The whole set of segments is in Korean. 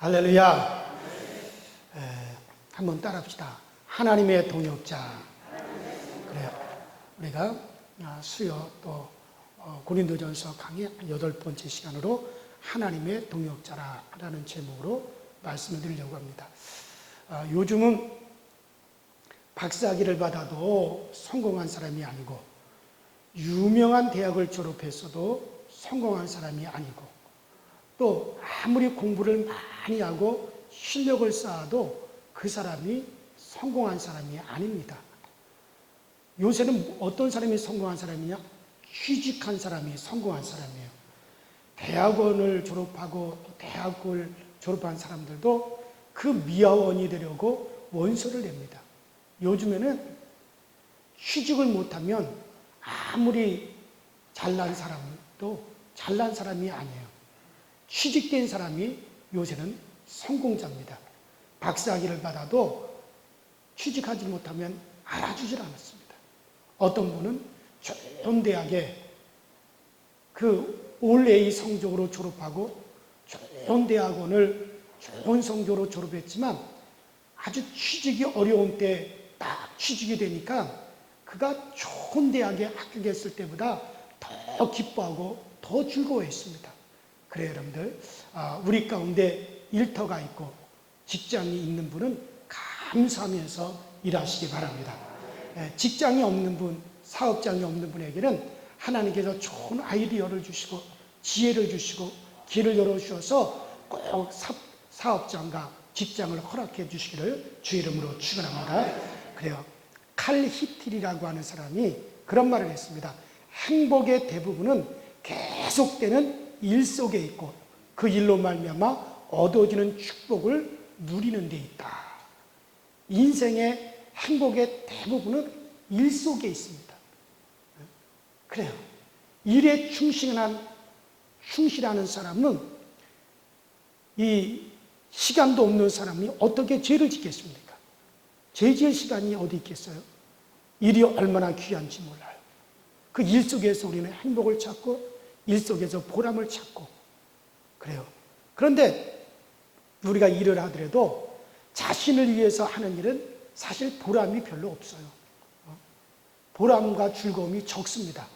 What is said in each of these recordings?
할렐루야. 한번 따라합시다. 하나님의 동역자. 그래요. 우리가 수요 또 고린도전서 강의 8번째 시간으로 하나님의 동역자라는 제목으로 말씀을 드리려고 합니다. 요즘은 박사학위를 받아도 성공한 사람이 아니고, 유명한 대학을 졸업했어도 성공한 사람이 아니고, 또 아무리 공부를 많이 하고 실력을 쌓아도 그 사람이 성공한 사람이 아닙니다. 요새는 어떤 사람이 성공한 사람이냐? 취직한 사람이 성공한 사람이에요. 대학원을 졸업하고 대학을 졸업한 사람들도 그 미화원이 되려고 원서를 냅니다. 요즘에는 취직을 못하면 아무리 잘난 사람도 잘난 사람이 아니에요. 취직된 사람이 요새는 성공자입니다. 박사학위를 받아도 취직하지 못하면 알아주질 않았습니다. 어떤 분은 좋은 대학에 그 올 A 성적으로 졸업하고 좋은 대학원을 좋은 성적으로 졸업했지만 아주 취직이 어려운 때 딱 취직이 되니까 그가 좋은 대학에 합격했을 때보다 더 기뻐하고 더 즐거워했습니다. 그래요, 여러분들. 우리 가운데 일터가 있고 직장이 있는 분은 감사하면서 일하시기 바랍니다. 직장이 없는 분, 사업장이 없는 분에게는 하나님께서 좋은 아이디어를 주시고 지혜를 주시고 길을 열어주셔서 꼭 사업장과 직장을 허락해 주시기를 주 이름으로 축원합니다. 그래요. 칼 히틸이라고 하는 사람이 그런 말을 했습니다. 행복의 대부분은 계속되는 일 속에 있고 그 일로 말미암아 얻어지는 축복을 누리는 데 있다. 인생의 행복의 대부분은 일 속에 있습니다. 그래요. 일에 충실하는 사람은 이 시간도 없는 사람이 어떻게 죄를 짓겠습니까? 죄 지을 시간이 어디 있겠어요? 일이 얼마나 귀한지 몰라요. 그 일 속에서 우리는 행복을 찾고 일 속에서 보람을 찾고 그래요. 그런데 우리가 일을 하더라도 자신을 위해서 하는 일은 사실 보람이 별로 없어요. 보람과 즐거움이 적습니다.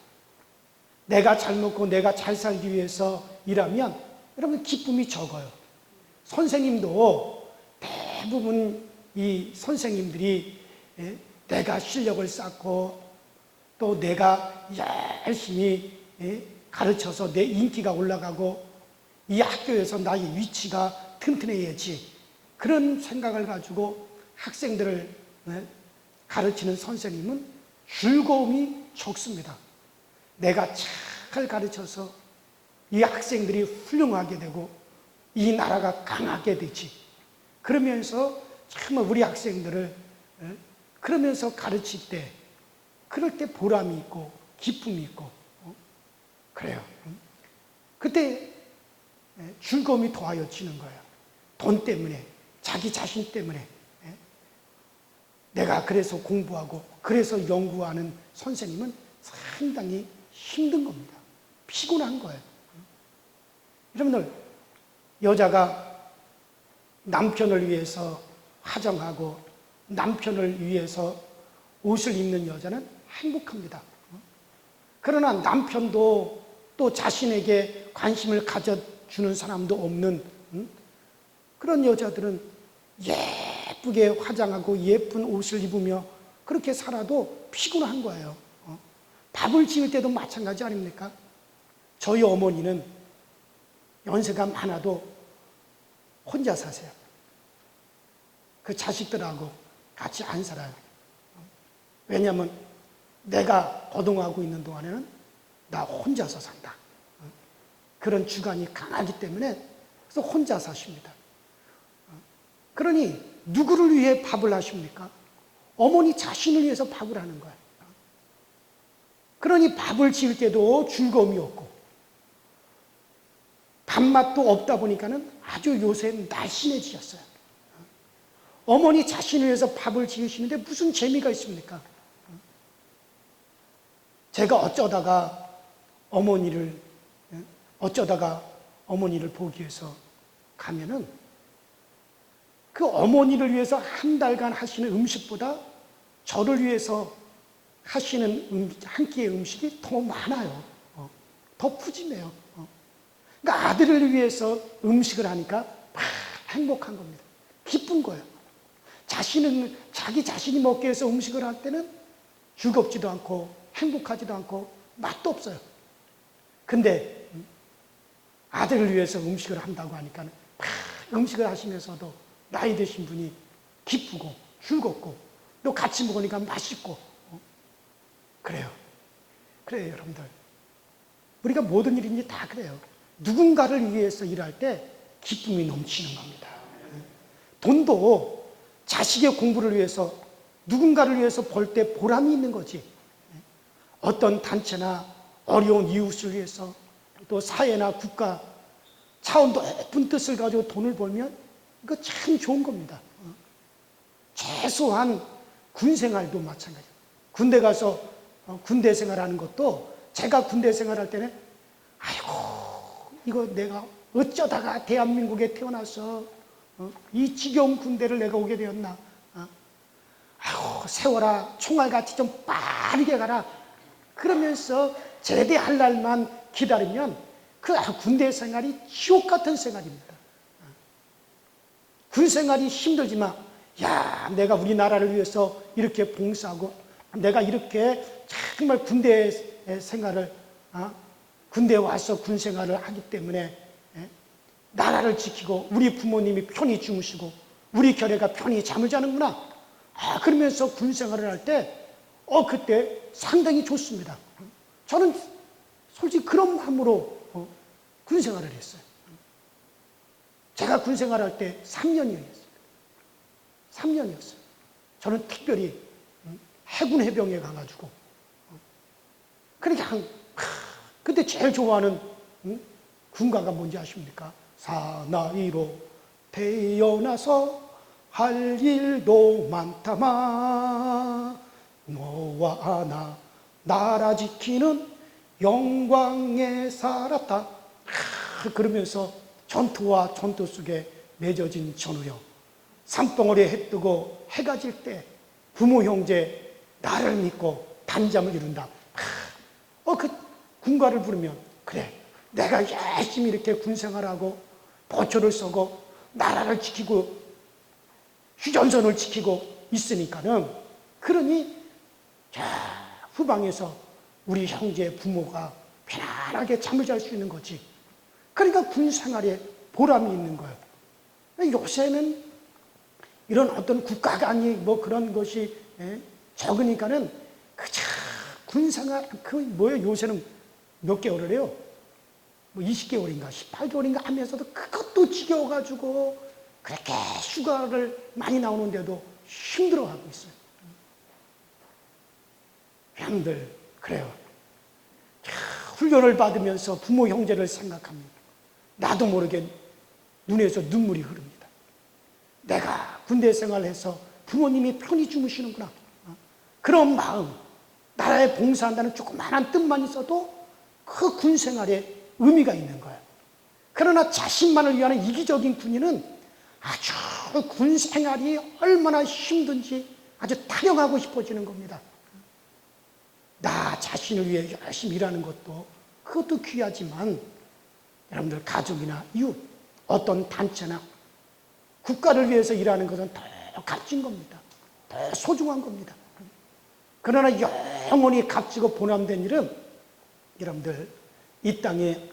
내가 잘 먹고 내가 잘 살기 위해서 일하면 여러분 기쁨이 적어요. 선생님도 대부분 이 선생님들이 내가 실력을 쌓고 또 내가 열심히 가르쳐서 내 인기가 올라가고 이 학교에서 나의 위치가 튼튼해야지, 그런 생각을 가지고 학생들을 가르치는 선생님은 즐거움이 적습니다. 내가 잘 가르쳐서 이 학생들이 훌륭하게 되고 이 나라가 강하게 되지, 그러면서 정말 우리 학생들을 그러면서 가르칠 때 그럴 때 보람이 있고 기쁨이 있고 그래요. 그때 즐거움이 더하여지는 거예요. 돈 때문에, 자기 자신 때문에 내가 그래서 공부하고 그래서 연구하는 선생님은 상당히 힘든 겁니다. 피곤한 거예요. 여러분들, 여자가 남편을 위해서 화장하고 남편을 위해서 옷을 입는 여자는 행복합니다. 그러나 남편도 또 자신에게 관심을 가져주는 사람도 없는 그런 여자들은 예쁘게 화장하고 예쁜 옷을 입으며 그렇게 살아도 피곤한 거예요. 밥을 지을 때도 마찬가지 아닙니까? 저희 어머니는 연세가 많아도 혼자 사세요. 그 자식들하고 같이 안 살아요. 왜냐하면 내가 거동하고 있는 동안에는 나 혼자서 산다. 그런 주관이 강하기 때문에 그래서 혼자 사십니다. 그러니 누구를 위해 밥을 하십니까? 어머니 자신을 위해서 밥을 하는 거예요. 그러니 밥을 지을 때도 즐거움이 없고 밥맛도 없다 보니까는 아주 요새 날씬해지셨어요. 어머니 자신을 위해서 밥을 지으시는데 무슨 재미가 있습니까? 제가 어쩌다가 어머니를 보기 위해서 가면은 그 어머니를 위해서 한 달간 하시는 음식보다 저를 위해서 하시는 한 끼의 음식이 더 많아요. 더 푸짐해요. 그러니까 아들을 위해서 음식을 하니까 막 행복한 겁니다. 기쁜 거예요. 자기 자신이 먹기 위해서 음식을 할 때는 즐겁지도 않고 행복하지도 않고 맛도 없어요. 근데 아들을 위해서 음식을 한다고 하니까 막 음식을 하시면서도 나이 드신 분이 기쁘고 즐겁고 또 같이 먹으니까 맛있고 그래요. 그래요, 여러분들. 우리가 모든 일인지 다 그래요. 누군가를 위해서 일할 때 기쁨이 넘치는 겁니다. 돈도 자식의 공부를 위해서 누군가를 위해서 벌 때 보람이 있는 거지. 어떤 단체나 어려운 이웃을 위해서 또 사회나 국가 차원 높은 뜻을 가지고 돈을 벌면 이거 참 좋은 겁니다. 최소한 군 생활도 마찬가지예요. 군대 가서 군대 생활하는 것도 제가 군대 생활할 때는 아이고 이거 내가 어쩌다가 대한민국에 태어나서 이 지겨운 군대를 내가 오게 되었나. 아이고 세워라 총알같이 좀 빠르게 가라. 그러면서 제대할 날만 기다리면 그 군대 생활이 지옥 같은 생활입니다. 군 생활이 힘들지만 야 내가 우리나라를 위해서 이렇게 봉사하고 내가 이렇게 정말 군대 생활을 군대에 와서 군 생활을 하기 때문에 나라를 지키고 우리 부모님이 편히 주무시고 우리 결애가 편히 잠을 자는구나. 그러면서 군 생활을 할 때 그때 상당히 좋습니다. 저는 솔직히 그런 마음으로 군 생활을 했어요. 제가 군 생활할 때 3년이었어요. 3년이었어요. 저는 특별히 해군 해병에 가가지고 그러니까 그때 제일 좋아하는 군가가 뭔지 아십니까? 사나이로 태어나서 할 일도 많다마 너와 나 나라 지키는 영광에 살았다. 그러면서 전투와 전투 속에 맺어진 전우여 산봉우리에 해 뜨고 해가 질 때 부모 형제 나를 믿고 단잠을 이룬다. 그 군가를 부르면 그래 내가 열심히 이렇게 군생활하고 보초를 서고 나라를 지키고 휴전선을 지키고 있으니까는 그러니 후방에서 우리 형제 부모가 편안하게 잠을 잘 수 있는 거지. 그러니까 군생활에 보람이 있는 거예요. 요새는 이런 어떤 국가관이 뭐 그런 것이 적으니까는 군생활 뭐예요? 요새는 몇 개월을 해요? 뭐 20개월인가 18개월인가 하면서도 그것도 지겨워가지고 그렇게 휴가를 많이 나오는데도 힘들어하고 있어요. 형들 그래요. 훈련을 받으면서 부모 형제를 생각합니다. 나도 모르게 눈에서 눈물이 흐릅니다. 내가 군대 생활해서 부모님이 편히 주무시는구나. 그런 마음, 나라에 봉사한다는 조그마한 뜻만 있어도 그 군 생활에 의미가 있는 거예요. 그러나 자신만을 위한 이기적인 군인은 아주 군 생활이 얼마나 힘든지 아주 타령하고 싶어지는 겁니다. 나 자신을 위해 열심히 일하는 것도 그것도 귀하지만 여러분들 가족이나 이웃 어떤 단체나 국가를 위해서 일하는 것은 더 값진 겁니다. 더 소중한 겁니다. 그러나 영원히 값지고 보람된 일은 여러분들 이 땅에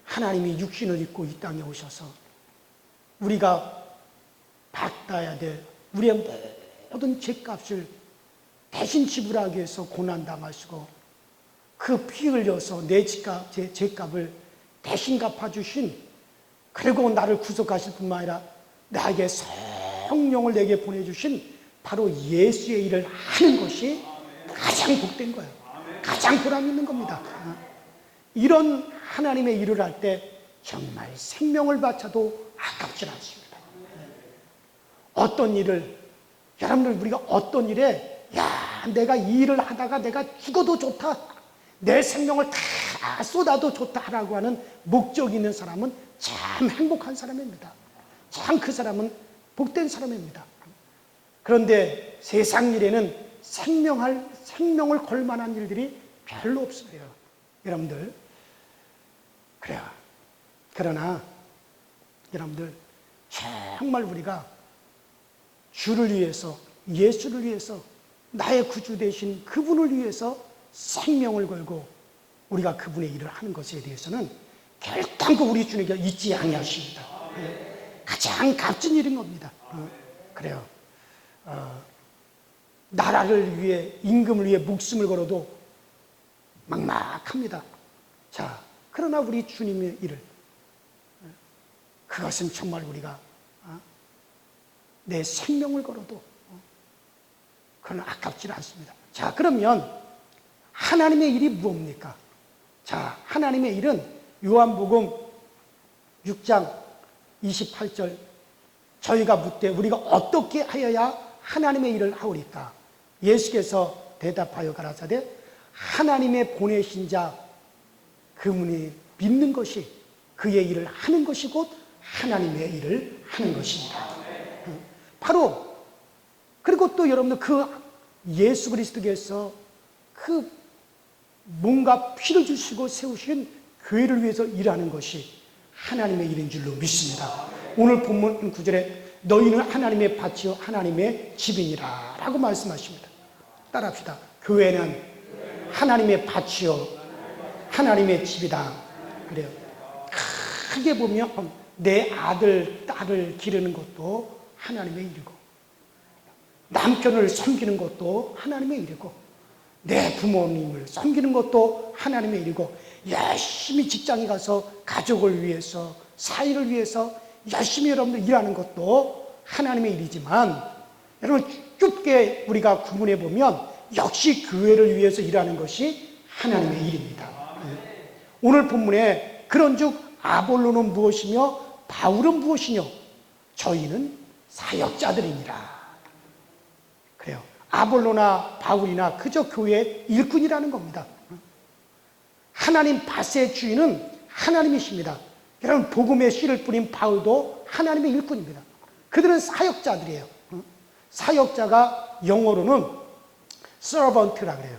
하나님이 육신을 입고 이 땅에 오셔서 우리가 받아야 될 우리의 모든 죄값을 대신 지불하기 위해서 고난당하시고 그 피 흘려서 내 죄값을 대신 갚아주신 그리고 나를 구속하실 뿐만 아니라 나에게 성령을 내게 보내주신 바로 예수의 일을 하는 것이 가장 복된 거예요. 가장 보람 있는 겁니다. 이런 하나님의 일을 할 때 정말 생명을 바쳐도 아깝지 않습니다. 어떤 일을 여러분들 우리가 어떤 일에 내가 이 일을 하다가 내가 죽어도 좋다 내 생명을 다 쏟아도 좋다라고 하는 목적이 있는 사람은 참 행복한 사람입니다. 참 그 사람은 복된 사람입니다. 그런데 세상 일에는 생명을 걸 만한 일들이 별로 없어요. 여러분들. 그래요. 그러나 여러분들 정말 우리가 주를 위해서, 예수를 위해서, 나의 구주 되신 그분을 위해서 생명을 걸고 우리가 그분의 일을 하는 것에 대해서는 결단코 우리 주님께 잊지 아니하십니다. 가장 값진 일인 겁니다. 그래요. 나라를 위해, 임금을 위해 목숨을 걸어도 막막합니다. 자, 그러나 우리 주님의 일을, 그것은 정말 우리가 내 생명을 걸어도 그건 아깝지 않습니다. 자, 그러면 하나님의 일이 무엇입니까? 자, 하나님의 일은 요한복음 6장 28절, 저희가 묻되 우리가 어떻게 하여야 하나님의 일을 하오리까? 예수께서 대답하여 가라사대 하나님의 보내신 자 그분이 믿는 것이 그의 일을 하는 것이 곧 하나님의 일을 하는 것입니다. 바로, 그리고 또 여러분들 그 예수 그리스도께서 그 뭔가 피를 주시고 세우신 교회를 위해서 일하는 것이 하나님의 일인 줄로 믿습니다. 오늘 본문 9절에 너희는 하나님의 밭이요 하나님의 집이니라 라고 말씀하십니다. 따라합시다. 교회는 하나님의 밭이요 하나님의 집이다. 그래요. 크게 보면 내 아들, 딸을 기르는 것도 하나님의 일이고, 남편을 섬기는 것도 하나님의 일이고, 내 부모님을 섬기는 것도 하나님의 일이고, 열심히 직장에 가서 가족을 위해서, 사회를 위해서 열심히 여러분들 일하는 것도 하나님의 일이지만, 여러분 좁게 우리가 구분해 보면 역시 교회를 위해서 일하는 것이 하나님의 일입니다. 오늘 본문에 그런즉 아볼로는 무엇이며 바울은 무엇이뇨? 저희는 사역자들이니라. 그래요. 아볼로나 바울이나 그저 교회의 일꾼이라는 겁니다. 하나님 밭의 주인은 하나님이십니다. 여러분 복음의 씨를 뿌린 바울도 하나님의 일꾼입니다. 그들은 사역자들이에요. 사역자가 영어로는 servant라 그래요.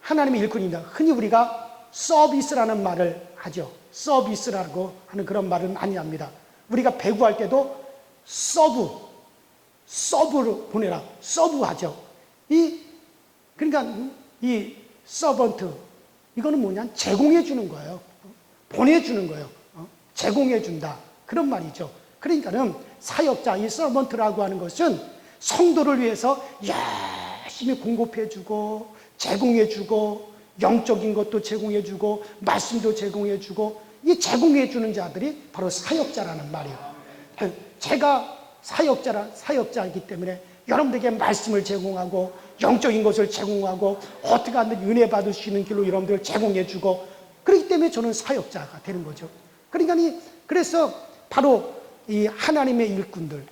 하나님의 일꾼입니다. 흔히 우리가 서비스라는 말을 하죠. 서비스라고 하는 그런 말을 많이 합니다. 우리가 배구할 때도 서브로 보내라, 서브하죠. 그러니까 이 서번트, 이거는 뭐냐? 제공해 주는 거예요. 보내주는 거예요. 제공해 준다. 그런 말이죠. 그러니까는 사역자, 이 서번트라고 하는 것은 성도를 위해서 열심히 공급해 주고, 제공해 주고, 영적인 것도 제공해 주고, 말씀도 제공해 주고, 이 제공해 주는 자들이 바로 사역자라는 말이에요. 제가 사역자이기 때문에 여러분들에게 말씀을 제공하고, 영적인 것을 제공하고, 어떻게 하면 은혜 받을 수 있는 길로 여러분들을 제공해 주고, 그렇기 때문에 저는 사역자가 되는 거죠. 그러니까 그래서 바로 이 하나님의 일꾼들,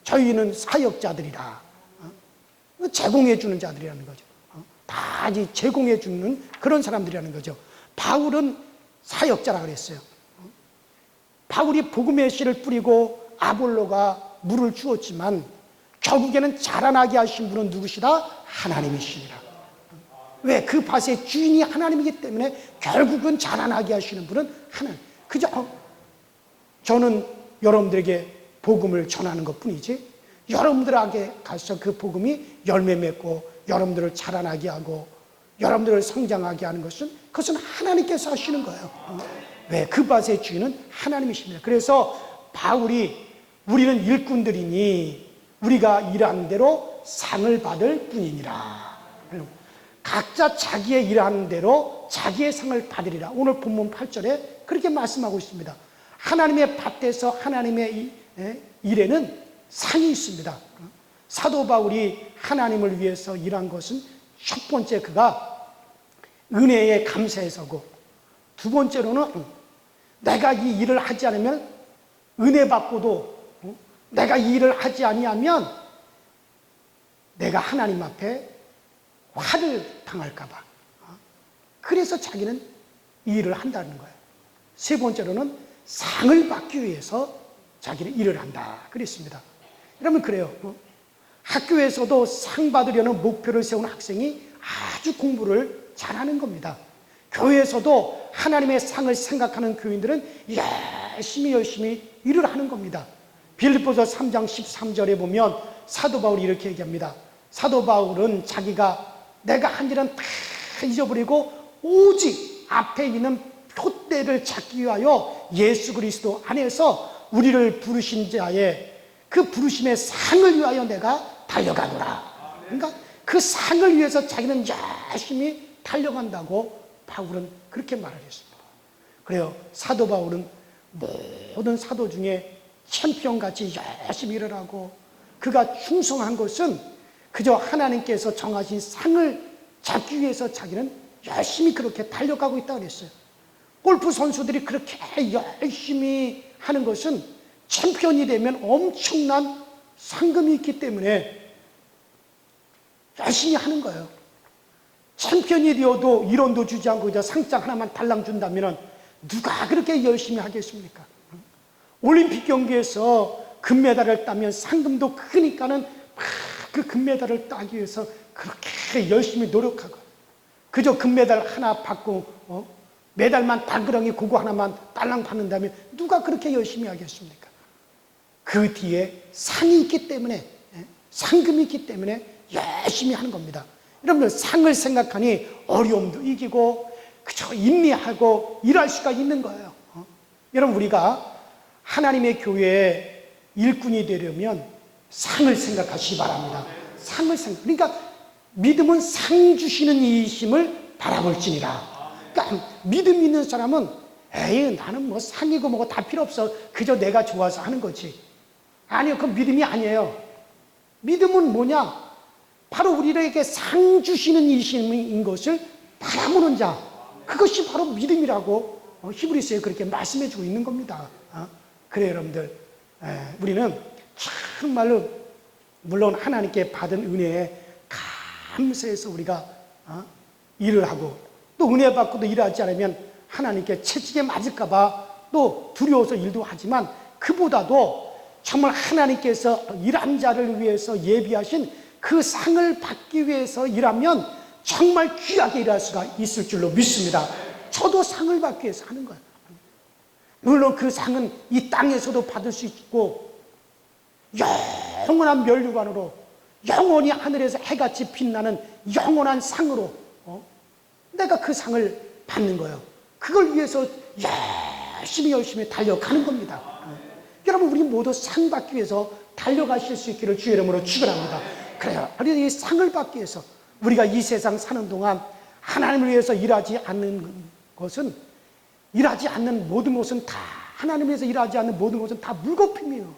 저희는 사역자들이라, 제공해 주는 자들이라는 거죠. 다 제공해 주는 그런 사람들이라는 거죠. 바울은 사역자라 그랬어요. 바울이 복음의 씨를 뿌리고 아볼로가 물을 주었지만 결국에는 자라나게 하신 분은 누구시다? 하나님이시니라. 왜? 그 밭의 주인이 하나님이기 때문에 결국은 자라나게 하시는 분은 하나님. 그저 저는 여러분들에게 복음을 전하는 것뿐이지, 여러분들에게 가서 그 복음이 열매 맺고 여러분들을 자라나게 하고 여러분들을 성장하게 하는 것은, 그것은 하나님께서 하시는 거예요. 왜? 그 밭의 주인은 하나님이십니다. 그래서 바울이 우리는 일꾼들이니 우리가 일하는 대로 상을 받을 뿐이니라. 각자 자기의 일하는 대로 자기의 상을 받으리라. 오늘 본문 8절에 그렇게 말씀하고 있습니다. 하나님의 밭에서 하나님의 일에는 상이 있습니다. 사도 바울이 하나님을 위해서 일한 것은 첫 번째 그가 은혜에 감사해서고, 두 번째로는 내가 이 일을 하지 않으면 은혜 받고도 내가 이 일을 하지 아니하면 내가 하나님 앞에 화를 당할까 봐, 그래서 자기는 이 일을 한다는 거예요. 세 번째로는 상을 받기 위해서 자기는 일을 한다 그랬습니다. 여러분 그래요. 학교에서도 상 받으려는 목표를 세운 학생이 아주 공부를 잘하는 겁니다. 교회에서도 하나님의 상을 생각하는 교인들은 열심히 일을 하는 겁니다. 빌립보서 3장 13절에 보면 사도 바울이 이렇게 얘기합니다. 사도 바울은 자기가 내가 한 일은 다 잊어버리고 오직 앞에 있는 표대를 찾기 위하여 예수 그리스도 안에서 우리를 부르신 자의 그 부르심의 상을 위하여 내가 달려가노라. 그러니까 그 상을 위해서 자기는 열심히 달려간다고 바울은 그렇게 말을 했습니다. 그래요. 사도 바울은 모든 사도 중에 챔피언같이 열심히 일을 하고 그가 충성한 것은 그저 하나님께서 정하신 상을 잡기 위해서 자기는 열심히 그렇게 달려가고 있다고 그랬어요. 골프 선수들이 그렇게 열심히 하는 것은 챔피언이 되면 엄청난 상금이 있기 때문에 열심히 하는 거예요. 챔피언이 되어도 1원도 주지 않고 그저 상장 하나만 달랑 준다면 누가 그렇게 열심히 하겠습니까? 올림픽 경기에서 금메달을 따면 상금도 크니까는 그 금메달을 따기 위해서 그렇게 열심히 노력하고 그저 금메달 하나 받고 메달만 당그렁이 그거 하나만 딸랑 받는다면 누가 그렇게 열심히 하겠습니까? 그 뒤에 상이 있기 때문에 상금이 있기 때문에 열심히 하는 겁니다. 여러분들 상을 생각하니 어려움도 이기고 그저 인내하고 일할 수가 있는 거예요. 여러분 우리가 하나님의 교회의 일꾼이 되려면 상을 생각하시기 바랍니다. 상을 그러니까 믿음은 상 주시는 이심을 바라볼지니라. 그러니까 믿음 있는 사람은 에이 나는 뭐 상이고 뭐고 다 필요 없어. 그저 내가 좋아서 하는 거지. 아니요, 그건 믿음이 아니에요. 믿음은 뭐냐? 바로 우리에게 상 주시는 이심인 것을 바라보는 자. 그것이 바로 믿음이라고 히브리서에 그렇게 말씀해 주고 있는 겁니다. 그래요, 여러분들. 우리는 정말로 물론 하나님께 받은 은혜에 감사해서 우리가 일을 하고 또 은혜 받고도 일하지 않으면 하나님께 채찍에 맞을까 봐 또 두려워서 일도 하지만 그보다도 정말 하나님께서 일한 자를 위해서 예비하신 그 상을 받기 위해서 일하면 정말 귀하게 일할 수가 있을 줄로 믿습니다. 저도 상을 받기 위해서 하는 거예요. 물론 그 상은 이 땅에서도 받을 수 있고 영원한 면류관으로 영원히 하늘에서 해같이 빛나는 영원한 상으로 내가 그 상을 받는 거예요. 그걸 위해서 열심히 달려가는 겁니다. 여러분 우리 모두 상 받기 위해서 달려가실 수 있기를 주의 이름으로 축원합니다. 그래요. 이 상을 받기 위해서 우리가 이 세상 사는 동안 하나님을 위해서 일하지 않는 것은 일하지 않는 모든 것은 다 하나님을 위해서 일하지 않는 모든 것은 다 물거품이에요.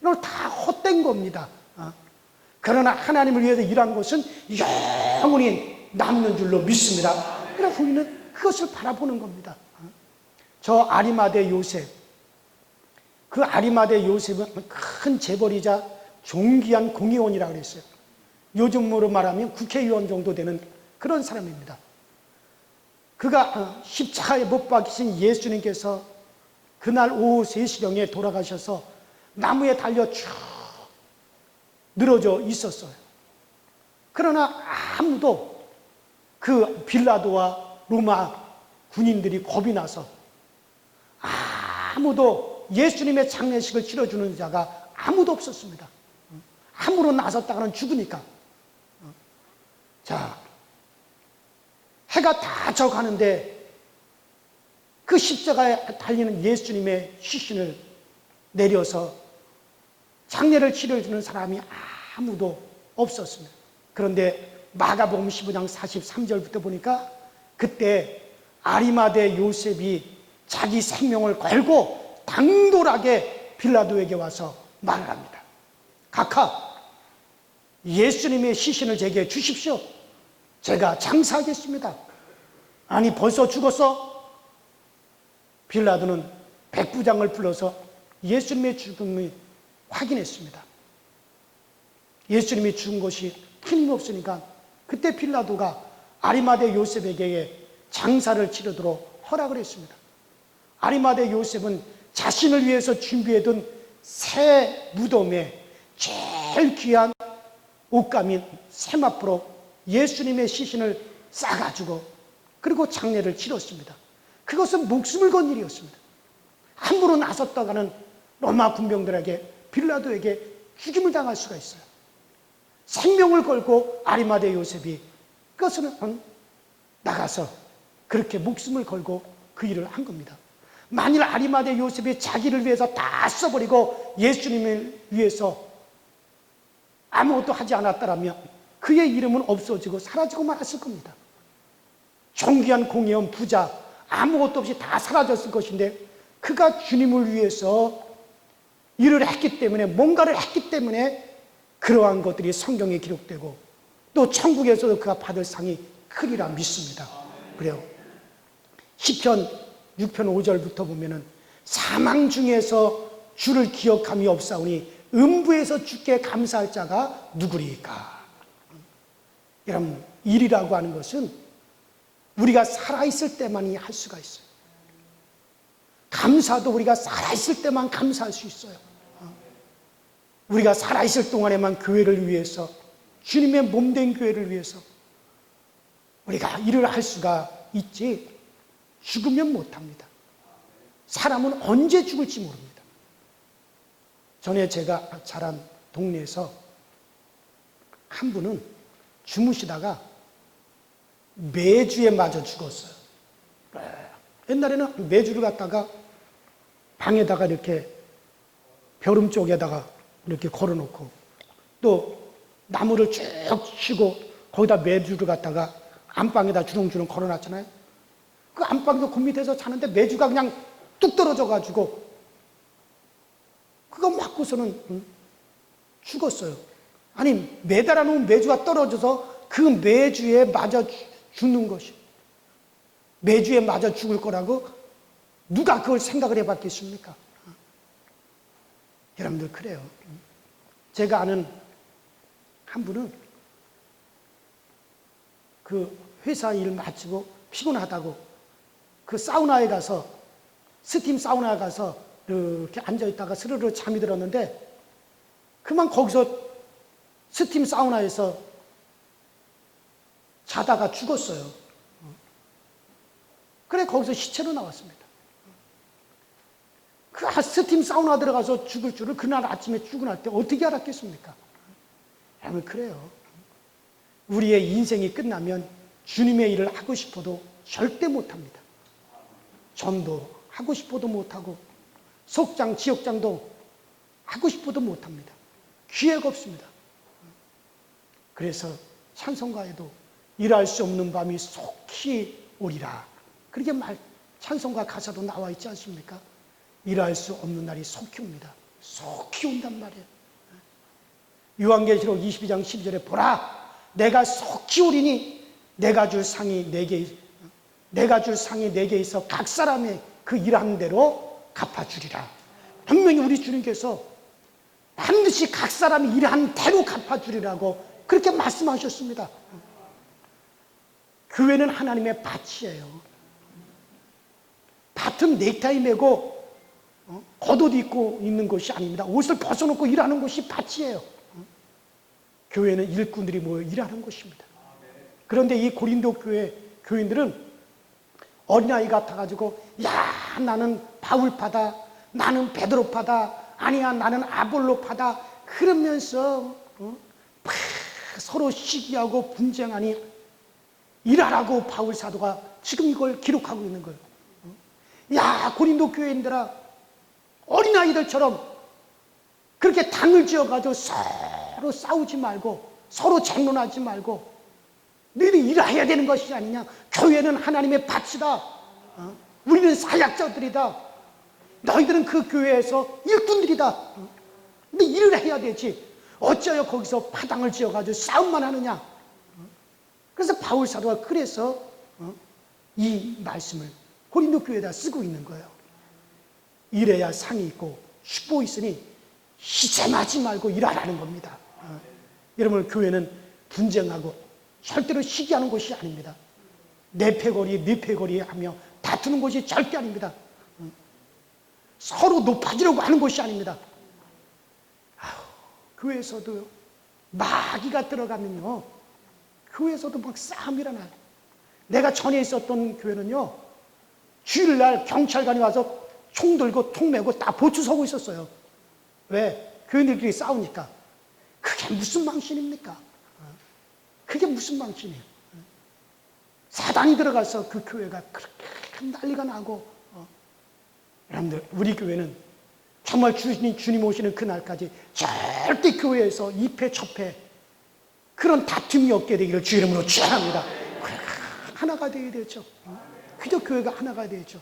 이건 다 헛된 겁니다. 그러나 하나님을 위해서 일한 것은 영원히 남는 줄로 믿습니다. 그래서 우리는 그것을 바라보는 겁니다. 저 아리마대 요셉, 그 아리마대 요셉은 큰 재벌이자 존귀한 공의원이라고 그랬어요. 요즘으로 말하면 국회의원 정도 되는 그런 사람입니다. 그가 십자가에 못 박히신 예수님께서 그날 오후 3시경에 돌아가셔서 나무에 달려 쭉 늘어져 있었어요. 그러나 아무도 그 빌라도와 로마 군인들이 겁이 나서 아무도 예수님의 장례식을 치러주는 자가 아무도 없었습니다. 함부로 나섰다가는 죽으니까. 자, 해가 다 져가는데 그 십자가에 달리는 예수님의 시신을 내려서 장례를 치러주는 사람이 아무도 없었습니다. 그런데 마가복음 15장 43절부터 보니까 그때 아리마대 요셉이 자기 생명을 걸고 당돌하게 빌라도에게 와서 말을 합니다. 각하, 예수님의 시신을 제게 주십시오. 제가 장사하겠습니다. 아니 벌써 죽었어? 빌라도는 백부장을 불러서 예수님의 죽음을 확인했습니다. 예수님이 죽은 것이 틀림없으니까 그때 빌라도가 아리마대 요셉에게 장사를 치르도록 허락을 했습니다. 아리마대 요셉은 자신을 위해서 준비해둔 새 무덤에 제일 귀한 옷감인 세마포로 예수님의 시신을 싸가지고 그리고 장례를 치렀습니다. 그것은 목숨을 건 일이었습니다. 함부로 나섰다가는 로마 군병들에게 빌라도에게 죽임을 당할 수가 있어요. 생명을 걸고 아리마대 요셉이 그것은 나가서 그렇게 목숨을 걸고 그 일을 한 겁니다. 만일 아리마대 요셉이 자기를 위해서 다 써버리고 예수님을 위해서 아무것도 하지 않았다면 그의 이름은 없어지고 사라지고 말았을 겁니다. 존귀한 공의원 부자 아무것도 없이 다 사라졌을 것인데 그가 주님을 위해서 일을 했기 때문에 뭔가를 했기 때문에 그러한 것들이 성경에 기록되고 또 천국에서도 그가 받을 상이 크리라 믿습니다. 그래요. 시편 6편 5절부터 보면은 사망 중에서 주를 기억함이 없사오니 음부에서 주께 감사할 자가 누구리까? 여러분, 일이라고 하는 것은 우리가 살아있을 때만이 할 수가 있어요. 감사도 우리가 살아있을 때만 감사할 수 있어요. 우리가 살아있을 동안에만 교회를 위해서, 주님의 몸된 교회를 위해서 우리가 일을 할 수가 있지, 죽으면 못합니다. 사람은 언제 죽을지 모릅니다. 전에 제가 자란 동네에서 한 분은 주무시다가 매주에 맞아 죽었어요. 옛날에는 매주를 갖다가 방에다가 이렇게 벼름 쪽에다가 이렇게 걸어놓고 또 나무를 쭉 치고 거기다 매주를 갖다가 안방에다 주렁주렁 걸어놨잖아요. 그 안방에서 그 밑에서 자는데 매주가 그냥 뚝 떨어져가지고 그거 맞고서는 죽었어요. 아니, 매달아 놓은 매주가 떨어져서 그 매주에 맞아 죽는 것이, 매주에 맞아 죽을 거라고 누가 그걸 생각을 해봤겠습니까? 여러분들 그래요. 제가 아는 한 분은 그 회사 일 마치고 피곤하다고 그 사우나에 가서, 스팀 사우나에 가서 이렇게 앉아있다가 스르르 잠이 들었는데 그만 거기서 스팀 사우나에서 자다가 죽었어요. 그래 거기서 시체로 나왔습니다. 그 스팀 사우나 들어가서 죽을 줄을 그날 아침에 출근할 때 어떻게 알았겠습니까? 여러분 그래요. 우리의 인생이 끝나면 주님의 일을 하고 싶어도 절대 못합니다. 전도 하고 싶어도 못하고 속장, 지역장도 하고 싶어도 못합니다. 기회가 없습니다. 그래서 찬송가에도 일할 수 없는 밤이 속히 오리라, 그렇게 찬송가 가사도 나와 있지 않습니까? 일할 수 없는 날이 속히 옵니다. 속히 온단 말이에요. 요한계시록 22장 12절에 보라, 내가 속히 오리니 내가 줄 상이 내게 있어 각 사람의 그 일한 대로 갚아주리라. 분명히 우리 주님께서 반드시 각 사람이 일한 대로 갚아주리라고 그렇게 말씀하셨습니다. 교회는 하나님의 밭이에요. 밭은 넥타이 메고 겉옷 입고 있는 것이 아닙니다. 옷을 벗어놓고 일하는 것이 밭이에요. 교회는 일꾼들이 모여 일하는 것입니다. 그런데 이 고린도 교회 교인들은 어린아이 같아가지고, 야, 나는 바울파다, 나는 베드로파다, 아니야, 나는 아볼로파다, 그러면서 서로 시기하고 분쟁하니 일하라고 바울 사도가 지금 이걸 기록하고 있는 거예요. 야, 고린도 교회인들아, 어린아이들처럼 그렇게 당을 지어가지고 서로 싸우지 말고 서로 장론하지 말고 너희들 일해야 되는 것이 아니냐. 교회는 하나님의 밭이다. 우리는 사역자들이다. 너희들은 그 교회에서 일꾼들이다. 근데 일을 해야 되지. 어쩌여 거기서 파당을 지어가지고 싸움만 하느냐. 그래서 바울 사도가 그래서 이 말씀을 고린도 교회에다 쓰고 있는 거예요. 일해야 상이 있고 축복이 있으니 희생하지 말고 일하라는 겁니다. 여러분, 교회는 분쟁하고 절대로 시기하는 곳이 아닙니다. 내 패거리, 네 패거리 하며 다투는 곳이 절대 아닙니다. 서로 높아지려고 하는 곳이 아닙니다. 교회에서도 마귀가 들어가면요, 교회에서도 막 싸움이 일어나요. 내가 전에 있었던 교회는요, 주일날 경찰관이 와서 총 들고 통 메고 다 보추 서고 있었어요. 왜? 교인들끼리 싸우니까. 그게 무슨 망신입니까? 그게 무슨 망신이에요? 사단이 들어가서 그 교회가 그렇게 난리가 나고. 여러분들, 우리 교회는 정말 주님 오시는 그날까지 절대 교회에서 이패 첩패 그런 다툼이 없게 되기를 주 이름으로 축원합니다. 하나가 되어야 되죠. 그저 교회가 하나가 되죠.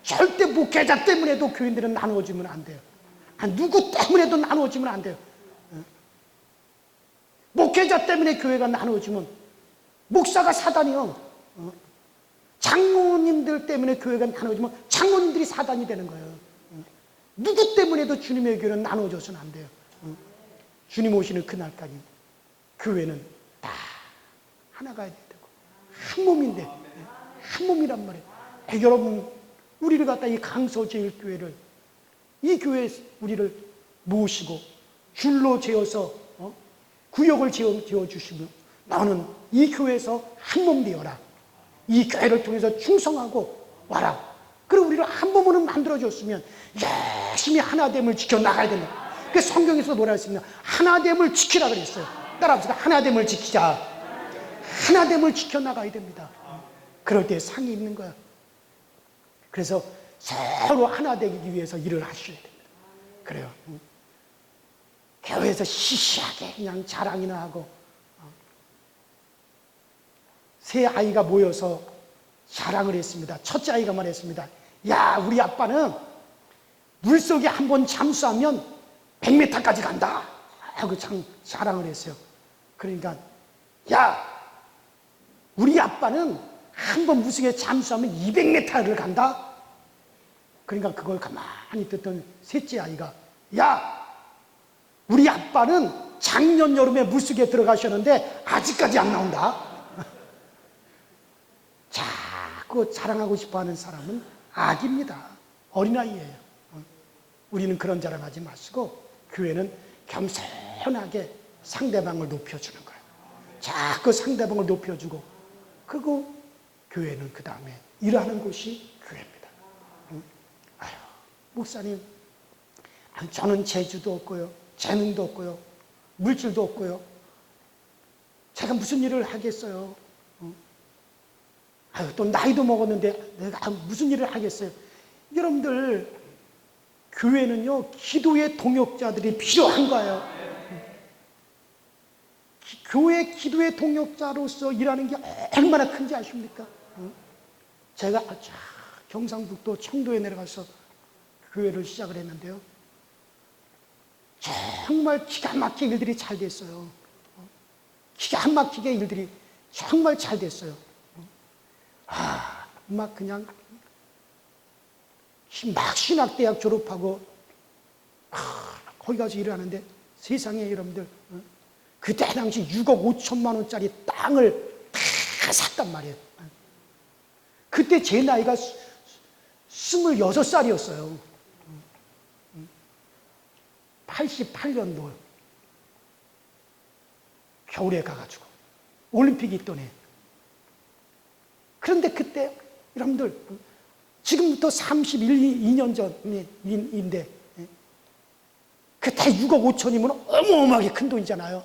절대 목회자 때문에도 교인들은 나누어지면 안 돼요. 누구 때문에도 나누어지면 안 돼요. 목회자 때문에 교회가 나누어지면 목사가 사단이요. 장로님들 때문에 교회가 나누어지면 장로님들이 사단이 되는 거예요. 누구 때문에도 주님의 교회는 나누어져서는 안 돼요. 주님 오시는 그날까지 교회는 다 하나가 되고 한 몸인데, 한 몸이란 말이에요. 여러분, 우리를 갖다 이 강서제일교회를, 이 교회에 우리를 모시고 줄로 재어서 구역을 지어주시며 너는 이 교회에서 한 몸 되어라. 이 교회를 통해서 충성하고 와라. 그리고 우리를 한 몸으로 만들어줬으면 열심히 하나됨을 지켜나가야 된다. 그 성경에서 뭐라 했습니까? 하나됨을 지키라 그랬어요. 따라합시다. 하나됨을 지키자. 하나됨을 지켜나가야 됩니다. 그럴 때 상이 있는 거야. 그래서 서로 하나 되기 위해서 일을 하셔야 됩니다. 그래요. 교회에서 시시하게 그냥 자랑이나 하고, 세 아이가 모여서 자랑을 했습니다. 첫째 아이가 말했습니다. 야, 우리 아빠는 물속에 한번 잠수하면 100m까지 간다 하고 자랑을 했어요. 그러니까 야, 우리 아빠는 한번 물속에 잠수하면 200m를 간다. 그러니까 그걸 가만히 듣던 셋째 아이가 야, 우리 아빠는 작년 여름에 물속에 들어가셨는데 아직까지 안 나온다. 자꾸 자랑하고 싶어하는 사람은 악입니다. 어린아이예요. 우리는 그런 자랑하지 마시고 교회는 겸손하게 상대방을 높여주는 거예요. 자꾸 상대방을 높여주고, 그리고 교회는 그 다음에 일하는 곳이 교회입니다. 아유, 목사님, 저는 재주도 없고요, 재능도 없고요, 물질도 없고요, 제가 무슨 일을 하겠어요? 아유, 또 나이도 먹었는데 내가 무슨 일을 하겠어요? 여러분들, 교회는요, 기도의 동역자들이 필요한 거예요. 교회 기도의 동역자로서 일하는 게 얼마나 큰지 아십니까? 제가 경상북도 청도에 내려가서 교회를 시작을 했는데요, 정말 기가 막히게 일들이 잘 됐어요. 기가 막히게 일들이 정말 잘 됐어요. 막 그냥 막 신학대학 졸업하고 거기 가서 일을 하는데, 세상에 여러분들, 그때 당시 6억 5천만 원짜리 땅을 다 샀단 말이에요. 그때 제 나이가 26살이었어요. 88년도 겨울에 가가지고 올림픽이 있던 해. 그런데 그때 여러분들, 지금부터 32년 전인데 그때 6억 5천이면 어마어마하게 큰 돈이잖아요.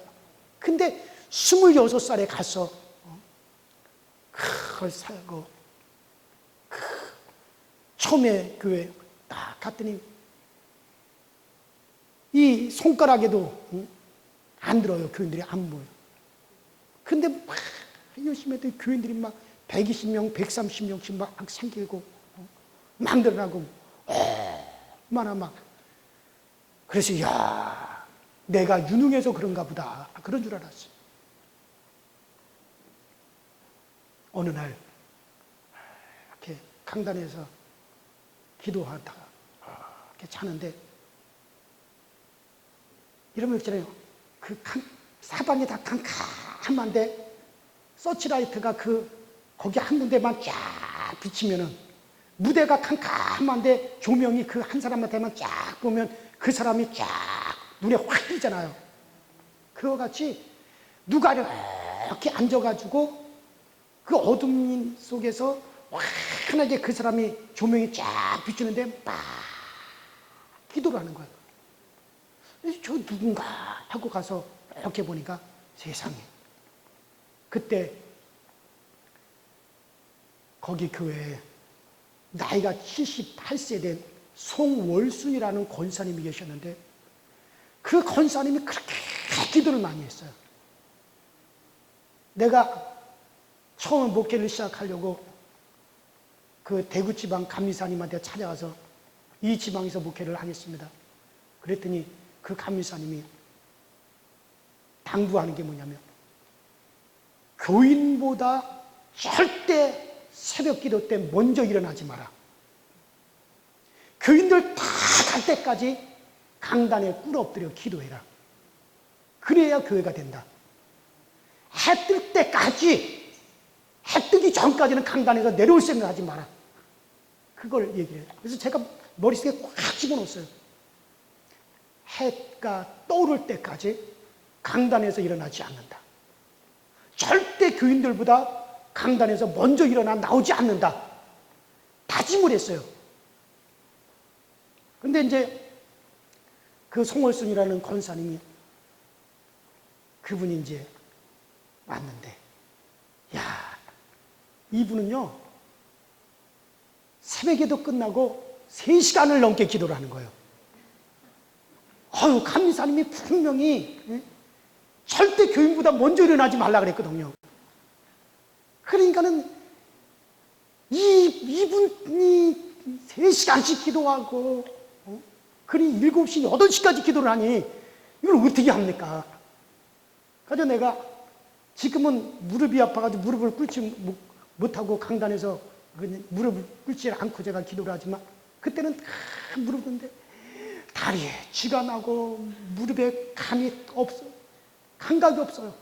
근데 26살에 가서 그걸 사고, 처음에 교회 딱 갔더니 이 손가락에도 안 들어요. 교인들이 안 모여요. 근데 막 열심히 했더니 교인들이 막 120명, 130명씩 막 생기고 만들어나고 얼마나 막. 그래서 야, 내가 유능해서 그런가 보다, 그런 줄 알았어요. 어느 날 이렇게 강단에서 기도하다가 이렇게 자는데, 이러면 있잖아요, 그 사방이 다 캄캄한데 서치라이트가 거기 한 군데만 쫙 비치면은, 무대가 캄캄한데 조명이 그 한 사람한테만 쫙 보면 그 사람이 쫙 눈에 확 띄잖아요. 그와 같이 누가 이렇게 앉아가지고 그 어둠 속에서 환하게 그 사람이 조명이 쫙 비추는데 막 기도를 하는 거예요. 그래서 저 누군가 하고 가서 이렇게 보니까 세상에, 그때 거기 교회에 나이가 78세 된 송월순이라는 권사님이 계셨는데, 그 권사님이 그렇게 기도를 많이 했어요. 내가 처음 목회를 시작하려고 그 대구지방 감리사님한테 찾아가서 이 지방에서 목회를 하겠습니다. 그랬더니 그 감리사님이 당부하는 게 뭐냐면, 교인보다 절대 새벽 기도 때 먼저 일어나지 마라. 교인들 다 갈 때까지 강단에 꿇어 엎드려 기도해라. 그래야 교회가 된다. 해 뜰 때까지, 해 뜨기 전까지는 강단에서 내려올 생각 하지 마라. 그걸 얘기해요. 그래서 제가 머릿속에 꽉 집어넣었어요. 해가 떠오를 때까지 강단에서 일어나지 않는다. 절대 교인들보다 강단에서 먼저 일어나 나오지 않는다. 다짐을 했어요. 근데 이제 그 송월순이라는 권사님이, 그분이 이제 왔는데, 야, 이분은요, 새벽에도 끝나고 3시간을 넘게 기도를 하는 거예요. 감리사님이 분명히 절대 교인보다 먼저 일어나지 말라 그랬거든요. 그러니까는 이분이 3시간씩 기도하고, 그리 7시, 8시까지 기도를 하니 이걸 어떻게 합니까? 그래서 내가 지금은 무릎이 아파가지고 무릎을 꿇지 못하고 강단에서 무릎을 꿇지 않고 제가 기도를 하지만, 그때는 무릎 꿇는데 다리에 쥐가 나고 무릎에 감각이 없어요.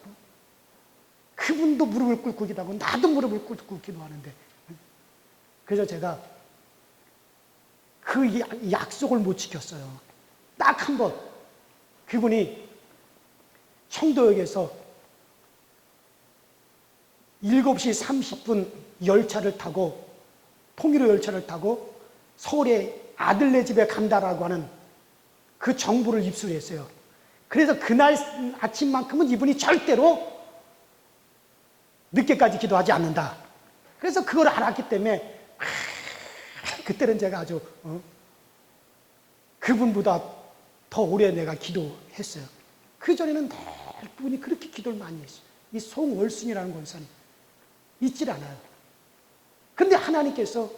그분도 무릎을 꿇고 기도하고 나도 무릎을 꿇고 기도하는데, 그래서 제가 그 약속을 못 지켰어요. 딱 한 번, 그분이 청도역에서 7시 30분 열차를 타고, 통일호 열차를 타고 서울에 아들네 집에 간다라고 하는 그 정보를 입수했어요. 그래서 그날 아침만큼은 이분이 절대로 늦게까지 기도하지 않는다. 그래서 그걸 알았기 때문에 그때는 제가 아주 그분보다 더 오래 내가 기도했어요. 그전에는 대부분이 그렇게 기도를 많이 했어요. 이 송월순이라는 권사님 있질 않아요. 그런데 하나님께서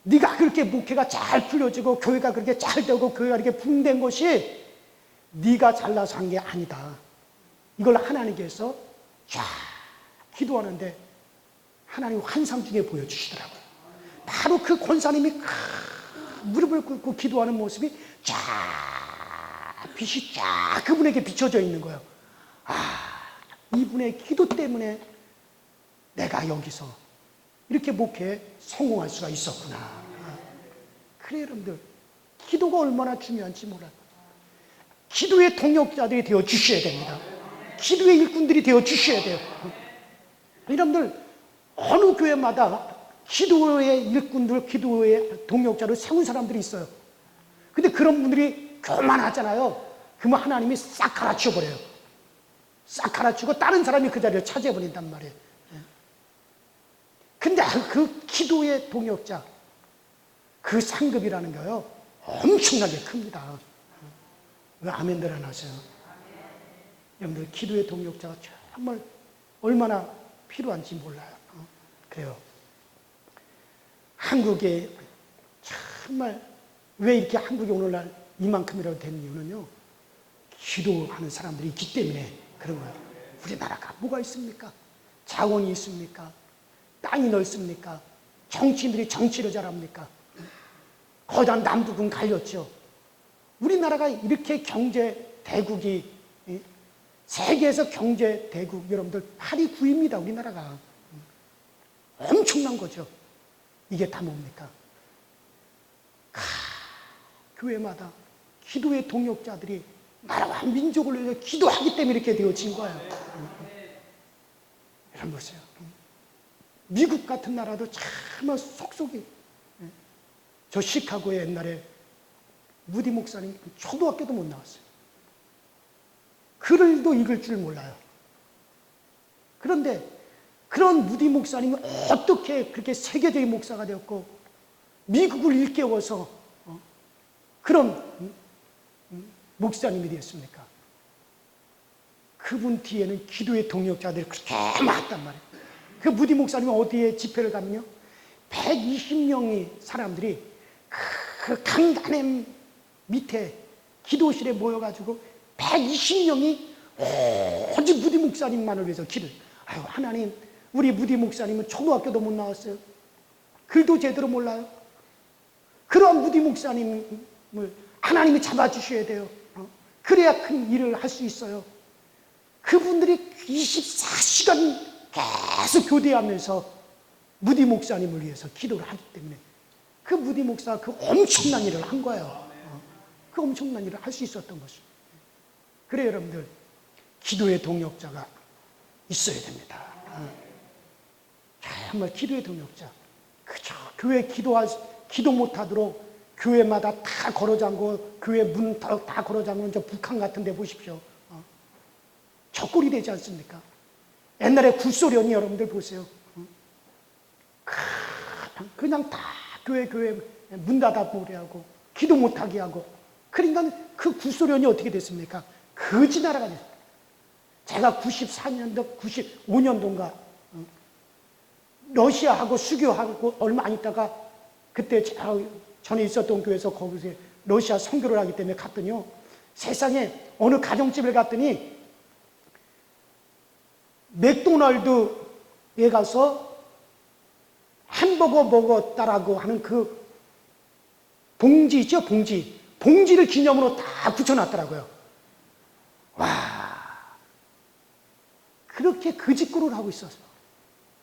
네가 그렇게 목회가 잘 풀려지고 교회가 그렇게 잘 되고 교회가 이렇게 붕된 것이 네가 잘나서 한 게 아니다. 이걸 하나님께서 쫙 기도하는데 하나님 환상 중에 보여주시더라고요. 바로 그 권사님이 무릎을 꿇고 기도하는 모습이 쫙 빛이 쫙 그분에게 비춰져 있는 거예요. 이분의 기도 때문에 내가 여기서 이렇게 목회에 성공할 수가 있었구나. 그래, 여러분들, 기도가 얼마나 중요한지 몰라요. 기도의 동역자들이 되어 주셔야 됩니다. 기도의 일꾼들이 되어 주셔야 돼요. 여러분들, 어느 교회마다 기도의 일꾼들, 기도의 동역자를 세운 사람들이 있어요. 근데 그런 분들이 교만하잖아요. 그러면 하나님이 싹 갈아치워 버려요. 싹 갈아치우고 다른 사람이 그 자리를 차지해버린단 말이에요. 근데 그 기도의 동역자, 그 상급이라는 거요, 엄청나게 큽니다. 왜 아멘들 안 하세요? 여러분들, 기도의 동역자가 정말 얼마나 필요한지 몰라요. 그래요. 한국에 정말 왜 이렇게 한국이 오늘날 이만큼이라도 된 이유는요, 기도하는 사람들이 있기 때문에 그런 거예요. 우리나라가 뭐가 있습니까? 자원이 있습니까? 땅이 넓습니까? 정치인들이 정치를 잘합니까? 거의 다 남북은 갈렸죠. 우리나라가 이렇게 경제 대국이, 세계에서 경제 대국, 여러분들 8위, 9위입니다. 우리나라가. 엄청난 거죠. 이게 다 뭡니까? 교회마다 기도의 동역자들이 나라와 민족을 위해서 기도하기 때문에 이렇게 되어진 거예요. 여러분 보세요. 미국 같은 나라도 참 속속이. 저 시카고에 옛날에 무디 목사님 초등학교도 못 나왔어요. 글도 읽을 줄 몰라요. 그런데 그런 무디 목사님은 어떻게 그렇게 세계적인 목사가 되었고 미국을 일깨워서 그런 목사님이 되었습니까? 그분 뒤에는 기도의 동력자들이 그렇게 많았단 말이에요. 그 무디 목사님은 어디에 집회를 가면요 120명의 사람들이 그 강단의 밑에 기도실에 모여가지고 120명이 오직 무디 목사님만을 위해서 기도해요. 아유 하나님, 우리 무디 목사님은 초등학교도 못 나왔어요. 글도 제대로 몰라요. 그러한 무디 목사님을 하나님이 잡아주셔야 돼요. 그래야 큰 일을 할 수 있어요. 그분들이 24시간 계속 교대하면서 무디 목사님을 위해서 기도를 하기 때문에 그 무디 목사가 그 엄청난 일을 한 거예요. 그 엄청난 일을 할 수 있었던 것이죠. 그래 여러분들, 기도의 동력자가 있어야 됩니다. 정말 기도의 동력자. 그저 교회 기도 못하도록 교회마다 다 걸어잠고 교회 문 다 걸어잠그는 저 북한 같은 데 보십시오. 적골이 되지 않습니까? 옛날에 구소련이 여러분들 보세요. 그냥 다 교회 문 닫아버리게 하고 기도 못하게 하고, 그러니까 그 구소련이 어떻게 됐습니까? 거지 나라가 됐어요. 제가 94년도 95년도인가 러시아하고 수교하고 얼마 안 있다가 그때 전에 있었던 교회에서 거기서 러시아 선교를 하기 때문에 갔더니요, 세상에 어느 가정집을 갔더니 맥도날드에 가서 햄버거 먹었다라고 하는 그 봉지 있죠? 봉지를 기념으로 다 붙여놨더라고요. 와, 그렇게 거짓골을 하고 있었어.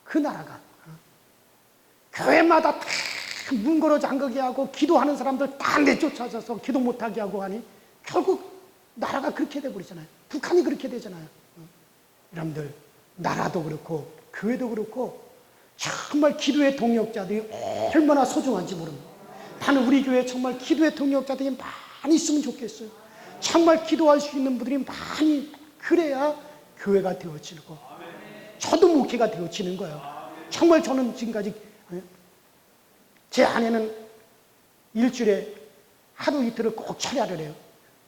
그 나라가. 교회마다 다 문 걸어 잠그게 하고 기도하는 사람들 다 내쫓아서 기도 못하게 하고 하니 결국 나라가 그렇게 돼버리잖아요. 북한이 그렇게 되잖아요. 여러분들, 나라도 그렇고 교회도 그렇고 정말 기도의 동력자들이 얼마나 소중한지 모릅니다. 나는 우리 교회에 정말 기도의 동력자들이 많이 있으면 좋겠어요. 정말 기도할 수 있는 분들이 많이, 그래야 교회가 되어지고 저도 목회가 되어지는 거예요. 정말 저는 지금까지 제 아내는 일주일에 하루 이틀을 꼭 철야를 해요.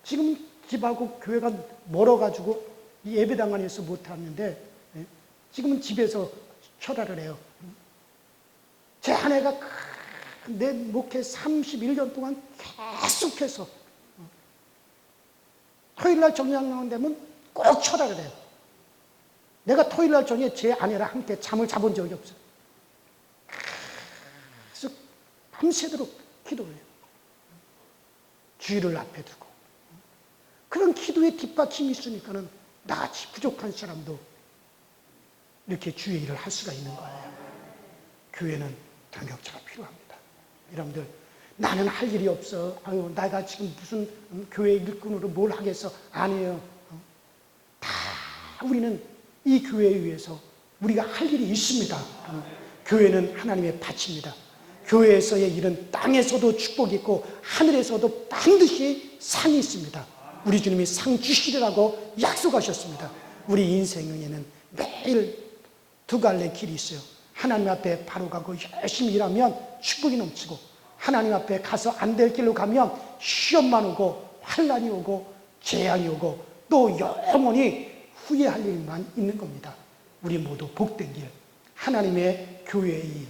지금 집하고 교회가 멀어가지고 이 예배당 안에서 못하는데 지금은 집에서 철야를 해요. 제 아내가 내 목회 31년 동안 계속해서 토요일날 정리하는 되면 꼭 철야를 해요. 내가 토요일날 저녁에 제 아내랑 함께 잠을 자본 적이 없어요. 그래서 밤새도록 기도해요. 주의를 앞에 두고. 그런 기도의 뒷받침이 있으니까는 나같이 부족한 사람도 이렇게 주의 일을 할 수가 있는 거예요. 교회는 동력자가 필요합니다. 여러분들, 나는 할 일이 없어. 아유, 내가 지금 무슨 교회 일꾼으로 뭘 하겠어. 아니에요. 다 우리는 이 교회에 위해서 우리가 할 일이 있습니다. 교회는 하나님의 밭입니다. 교회에서의 일은 땅에서도 축복이 있고 하늘에서도 반드시 상이 있습니다. 우리 주님이 상 주시리라고 약속하셨습니다. 우리 인생에는 매일 두 갈래 길이 있어요. 하나님 앞에 바로 가고 열심히 일하면 축복이 넘치고, 하나님 앞에 가서 안 될 길로 가면 시험만 오고 환난이 오고 재앙이 오고 또 영원히 후회할 일만 있는 겁니다. 우리 모두 복된 길, 하나님의 교회의 일,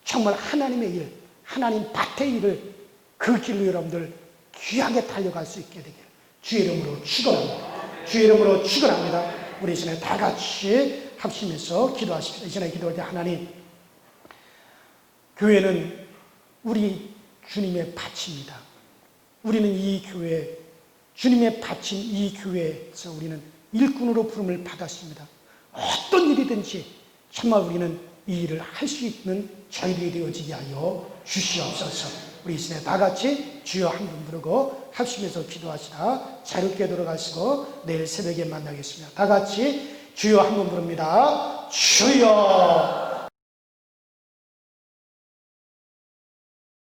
정말 하나님의 일, 하나님 밭의 일을 그 길로 여러분들 귀하게 달려갈 수 있게 되길 주의 이름으로 축원합니다. 주의 이름으로 축원합니다. 우리 이 시간에 다 같이 합심해서 기도하십시다. 이 시간에 기도할 때, 하나님, 교회는 우리 주님의 밭입니다. 우리는 이 교회, 주님의 밭인 이 교회에서 우리는 일꾼으로 부름을 받았습니다. 어떤 일이든지 정말 우리는 이 일을 할 수 있는 저희들이 되어지게 하여 주시옵소서. 우리 이 시간에 다 같이 주여 한 번 부르고 합심해서 기도하시다 자유롭게 돌아가시고 내일 새벽에 만나겠습니다. 다 같이 주여 한 번 부릅니다. 주여.